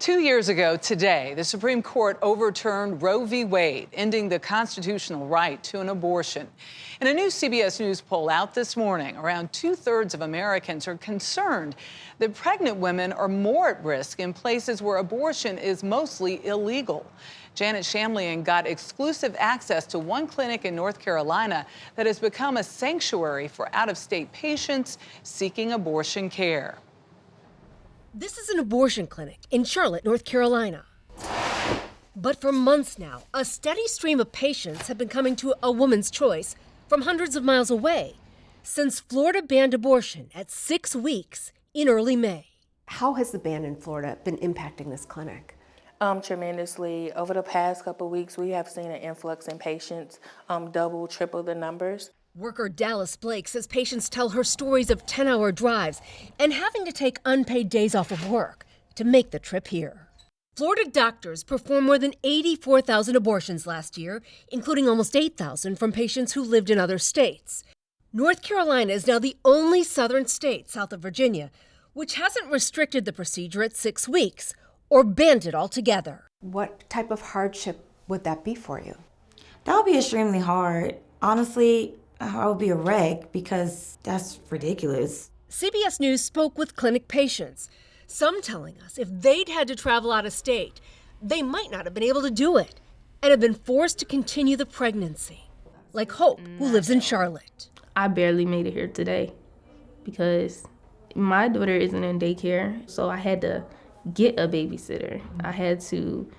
2 years ago today, the Supreme Court overturned Roe v. Wade, ending the constitutional right to an abortion. In a new CBS News poll out this morning, around 2/3 of Americans are concerned that pregnant women are more at risk in places where abortion is mostly illegal. Janet Shamlian got exclusive access to one clinic in North Carolina that has become a sanctuary for out-of-state patients seeking abortion care. This is an abortion clinic in Charlotte, North Carolina. But for months now, a steady stream of patients have been coming to A Woman's Choice from hundreds of miles away since Florida banned abortion at 6 weeks in early May. How has the ban in Florida been impacting this clinic? Tremendously. Over the past couple of weeks, we have seen an influx in patients, double, triple the numbers. Worker Dallas Blake says patients tell her stories of 10-hour drives and having to take unpaid days off of work to make the trip here. Florida doctors performed more than 84,000 abortions last year, including almost 8,000 from patients who lived in other states. North Carolina is now the only southern state, south of Virginia, which hasn't restricted the procedure at 6 weeks or banned it altogether. What type of hardship would that be for you? That would be extremely hard. Honestly, I would be a wreck because that's ridiculous. CBS News spoke with clinic patients, some telling us if they'd had to travel out of state, they might not have been able to do it and have been forced to continue the pregnancy. Like Hope, who lives in Charlotte. I barely made it here today because my daughter isn't in daycare, so I had to get a babysitter. I had to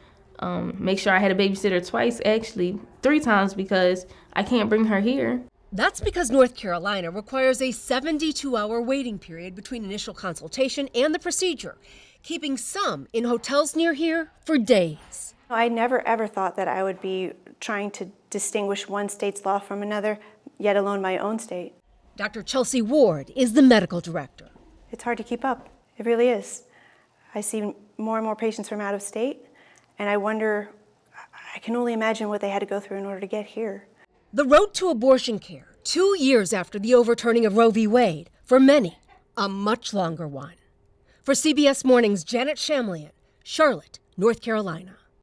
make sure I had a babysitter twice, actually 3 times, because I can't bring her here. That's because North Carolina requires a 72-hour waiting period between initial consultation and the procedure, keeping some in hotels near here for days. I never ever thought that I would be trying to distinguish one state's law from another, yet alone my own state. Dr. Chelsea Ward is the medical director. It's hard to keep up. It really is. I see more and more patients from out of state, and I can only imagine what they had to go through in order to get here. The road to abortion care, 2 years after the overturning of Roe v. Wade, for many, a much longer one. For CBS Mornings, Janet Shamlian, Charlotte, North Carolina.